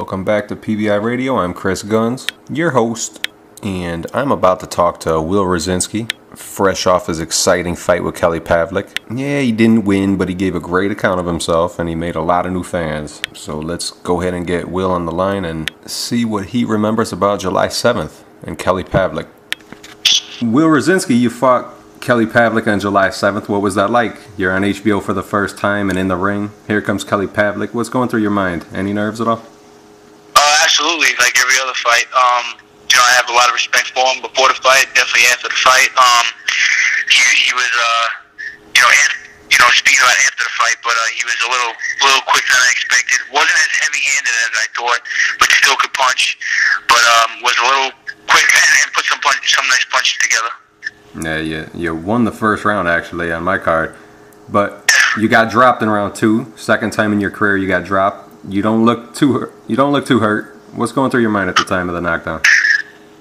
Welcome back to PBI Radio. I'm Chris Guns, your host, and I'm about to talk to Will Rosinsky, fresh off his exciting fight with Kelly Pavlik. Yeah, he didn't win, but he gave a great account of himself, and he made a lot of new fans. So let's go ahead and get Will on the line and see what he remembers about July 7th and Kelly Pavlik. Will Rosinsky, you fought Kelly Pavlik on July 7th. What was that like? You're on HBO for the first time and in the ring. Here comes Kelly Pavlik. What's going through your mind? Any nerves at all? Absolutely. Like every other fight. I have a lot of respect for him before the fight, definitely after the fight. He was, speaking about after the fight, but he was a little quicker than I expected. Wasn't as heavy-handed as I thought, but still could punch. But was a little quick and put some nice punches together. Yeah, you won the first round actually on my card, but you got dropped in round 2. Second time in your career you got dropped. You don't look too hurt. What's going through your mind at the time of the knockdown?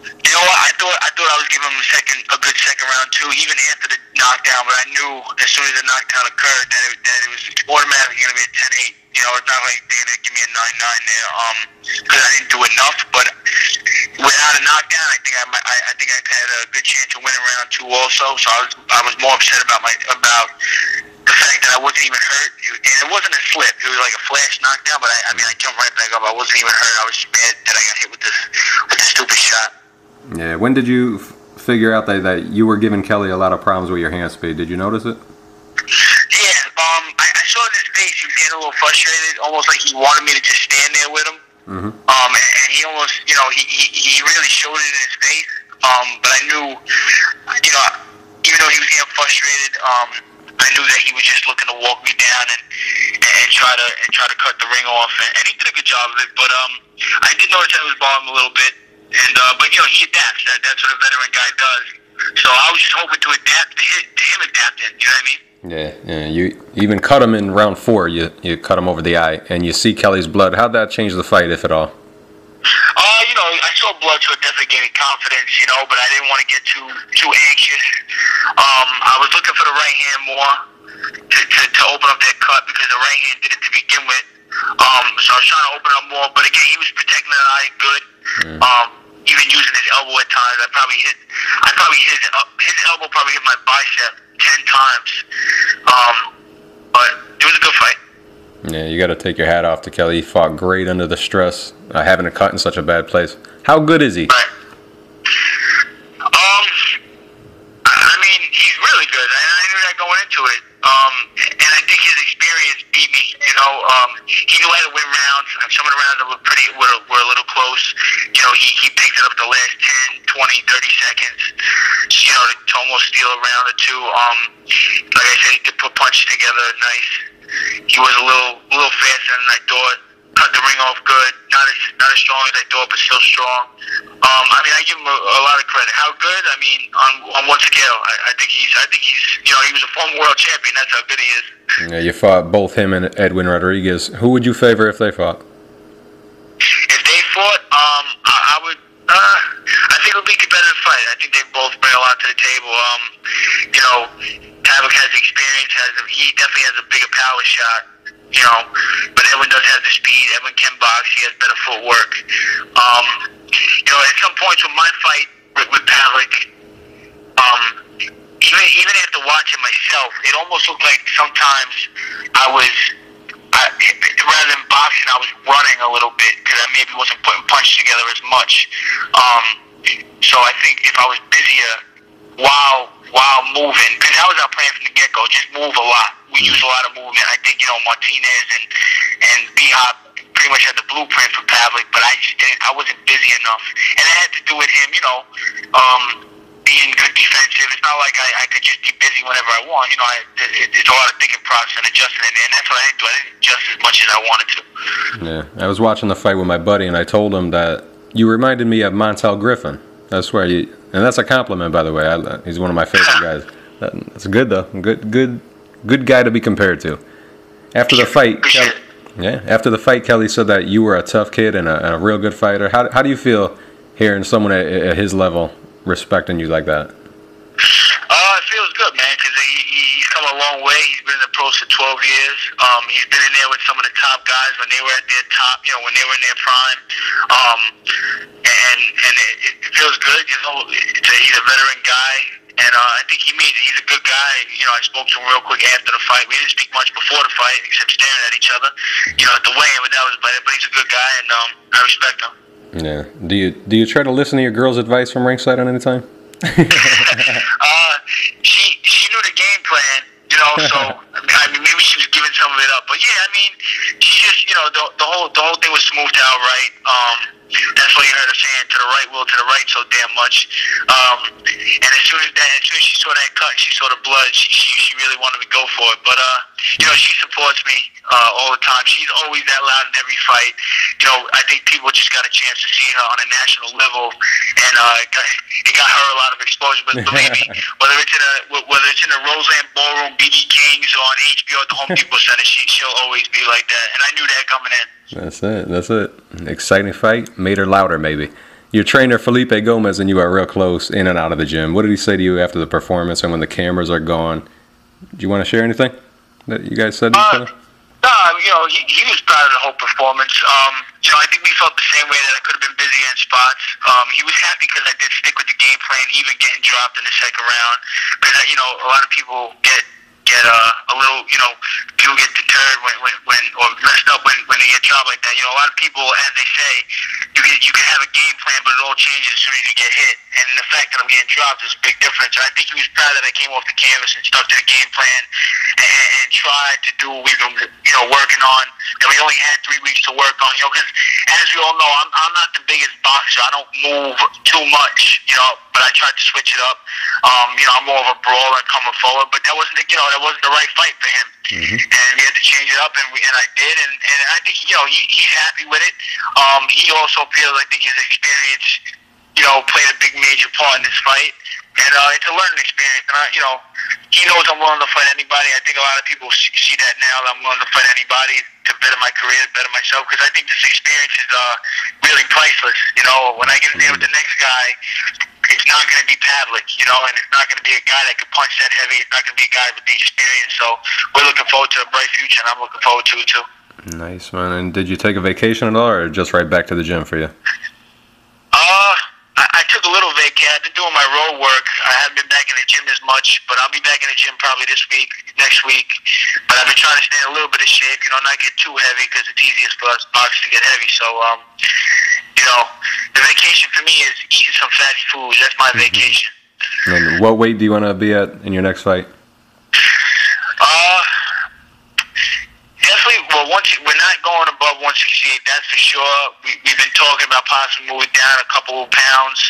You know what? I thought I was giving him a good second round too, even after the knockdown. But I knew as soon as the knockdown occurred that it was automatically going to be a 10-8. It's not like they're going to give me a 9-9 there, because I didn't do enough. But without a knockdown, I think I had a good chance of winning round 2 also. So I was more upset about the fact that I wasn't even hurt. And it wasn't a slip. It was like a flash knockdown. But I jumped right back up. I wasn't even hurt. I was just mad that I got hit with this stupid shot. Yeah. When did you figure out that you were giving Kelly a lot of problems with your hand speed? Did you notice it? Yeah. I saw in his face he was getting a little frustrated, almost like he wanted me to just stand there with him. Mm-hmm. And he almost, he really showed it in his face. But I knew, even though he was getting frustrated, I knew that he was just looking to walk me down and try to cut the ring off, and he did a good job of it. But I did notice that it was bothering him a little bit, but he adapts. That's what a veteran guy does. So I was just hoping to adapt to him adapting. You know what I mean? Yeah. You even cut him in round 4. You cut him over the eye, and you see Kelly's blood. How'd that change the fight, if at all? I saw blood, so it definitely gave me confidence, but I didn't want to get too anxious. I was looking for the right hand more to open up that cut, because the right hand did it to begin with. So I was trying to open up more, but again, he was protecting the eye good. Even using his elbow at times. His elbow probably hit my bicep 10 times. But it was a good fight. Yeah, you got to take your hat off to Kelly. He fought great under the stress, having a cut in such a bad place. How good is he? Right. He's really good. I knew that going into it. And I think his experience beat me. He knew how to win rounds. Some of the rounds that were a little close. He picked it up the last 10, 20, 30 seconds. To almost steal a round or 2. Like I said, he did put punches together nice. He was a little faster than I thought. Cut the ring off good. Not as strong as I thought, but still strong. I give him a lot of credit. How good? On what scale? I think he's. He was a former world champion. That's how good he is. Yeah, you fought both him and Edwin Rodriguez. Who would you favor if they fought? If they fought, I would. I think it would be a competitive fight. I think they both bring a lot to the table. Pavlik has experience. He definitely has a bigger power shot. But Edwin does have the speed. Edwin can box. He has better footwork. At some points with my fight with Pavlik, even after watching myself, it almost looked like sometimes rather than boxing, I was running a little bit, because I maybe wasn't putting punches together as much. So I think if I was busier while moving, because that was our plan from the get-go, just move a lot. We use a lot of movement. I think, Martinez and B-Hop pretty much had the blueprint for Pavlik, but I wasn't busy enough. And that had to do with him, being good defensive. It's not like I could just be busy whenever I want. It's a lot of thinking process and adjusting, and that's what I didn't do. I didn't adjust as much as I wanted to. Yeah, I was watching the fight with my buddy, and I told him that you reminded me of Montel Griffin. I swear, and that's a compliment, by the way. He's one of my favorite guys. That's good, though. Good guy to be compared to. After the fight, Kelly said that you were a tough kid and a real good fighter. How do you feel hearing someone at his level respecting you like that? It feels good, man, because he's come a long way. He's been in the pro close to 12 years. He's been in there with some of the top guys when they were at their top, when they were in their prime. And it feels good. He's a veteran guy. And I think he means it. He's a good guy. I spoke to him real quick after the fight. We didn't speak much before the fight, except staring at each other. At the weigh-in, but that was about it. But he's a good guy, and I respect him. Yeah. Do you try to listen to your girl's advice from ringside on any time? She knew the game plan, so maybe she was giving some of it up. But yeah, she just, the whole thing was smoothed out right. That's why you heard her saying to the right, Will, to the right so damn much. And as soon as she saw that cut, she saw the blood, she really wanted to go for it. But she supports me all the time. She's always that loud in every fight. I think people just got a chance to see her on a national level, and it got her a lot of exposure. But believe me, whether it's in the Roseland Ballroom, BB King's, or on HBO at the Home Depot Center, she'll always be like that. And I knew that coming in. That's it. Exciting fight. Made her louder, maybe. Your trainer, Felipe Gomez, and you are real close in and out of the gym. What did he say to you after the performance and when the cameras are gone? Do you want to share anything that you guys said to each other? No, he was proud of the whole performance. I think we felt the same way, that I could have been busier in spots. He was happy because I did stick with the game plan, even getting dropped in the second round. Because, a lot of people get a little, people get deterred when or messed up when they get dropped like that. A lot of people, as they say, you can have a game plan, but it all changes as soon as you get hit. And the fact that I'm getting dropped is a big difference. I think he was proud that I came off the canvas and stuck to the game plan and tried to do what we've been, working on. And we only had 3 weeks to work on, because as we all know, I'm not the biggest boxer. I don't move too much, but I tried to switch it up. I'm more of a brawler coming forward, but that wasn't the right fight for him. Mm-hmm. And we had to change it up, and I did, and I think he's happy with it. He also feels, I think, his experience played a big major part in this fight, and it's a learning experience. And he knows I'm willing to fight anybody. I think a lot of people see that now, that I'm willing to fight anybody to better my career, to better myself, because I think this experience is really priceless. When I get in there with the next guy, it's not going to be Pavlik, and it's not going to be a guy that can punch that heavy. It's not going to be a guy with the experience. So we're looking forward to a bright future, and I'm looking forward to it too. Nice, man. And did you take a vacation at all, or just right back to the gym for you? I took a little vacay. I've been doing my road work. I haven't been back in the gym as much, but I'll be back in the gym probably this week, next week. But I've been trying to stay in a little bit of shape, not get too heavy, because it's easiest for us boxers to get heavy. So, the vacation for me is eating some fatty foods. That's my vacation. And what weight do you want to be at in your next fight? Definitely. Well, we're not going above 168. That's for sure. We've been talking about possibly moving down a couple of pounds,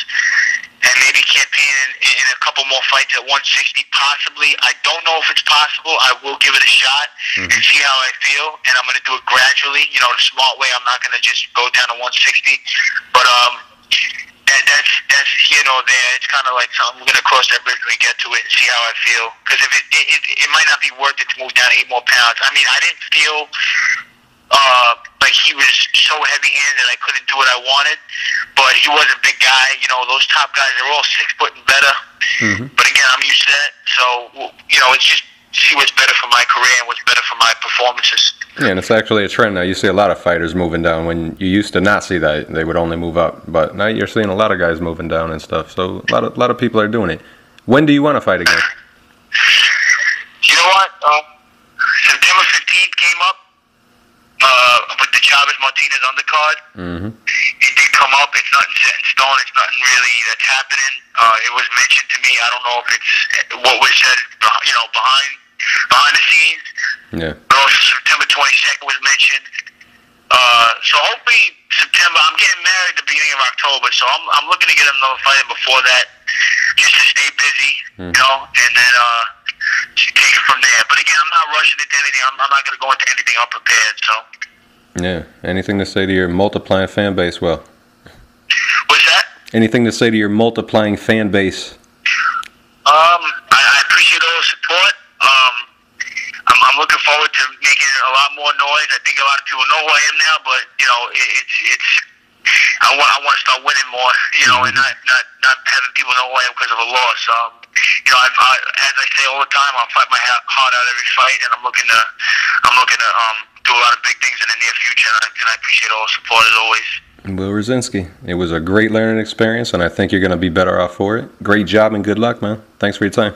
and maybe campaigning in a couple more fights at 160, possibly. I don't know if it's possible. I will give it a shot and see how I feel, and I'm going to do it gradually. The smart way. I'm not going to just go down to 160, but that's here nor there. It's kind of like something we're going to cross that bridge when we get to it and see how I feel. Because if it might not be worth it to move down 8 more pounds. I didn't feel like he was so heavy-handed I couldn't do what I wanted, but he was a big guy. Those top guys, they're all 6 foot and better. But again, I'm used to that. So, it's just see what's better for my career and what's better for my performances. Yeah, and it's actually a trend now. You see a lot of fighters moving down. When you used to not see that, they would only move up. But now you're seeing a lot of guys moving down and stuff. So a lot of people are doing it. When do you want to fight again? You know what? September 15th came up with the Chavez-Martinez undercard. It did come up. It's nothing set in stone. It's nothing really that's happening. It was mentioned to me. I don't know if it's what was said, behind the scenes. Yeah. But also September 22nd was mentioned. So hopefully September. I'm getting married at the beginning of October, so I'm looking to get another fight in before that, just to stay busy, and then take it from there. But again, I'm not rushing into anything. I'm not going to go into anything unprepared. So. Yeah. Anything to say to your multiplying fan base, Will? What's that? Anything to say to your multiplying fan base? I appreciate all the support. I'm looking forward to making a lot more noise. I think a lot of people know who I am now, but it's I want to start winning more, and not having people know who I am because of a loss. as I say all the time, I'll fight my heart out every fight, and I'm looking to do a lot of big things in the near future, and I appreciate all the support as always. Will Rosinsky, it was a great learning experience, and I think you're going to be better off for it. Great job and good luck, man. Thanks for your time.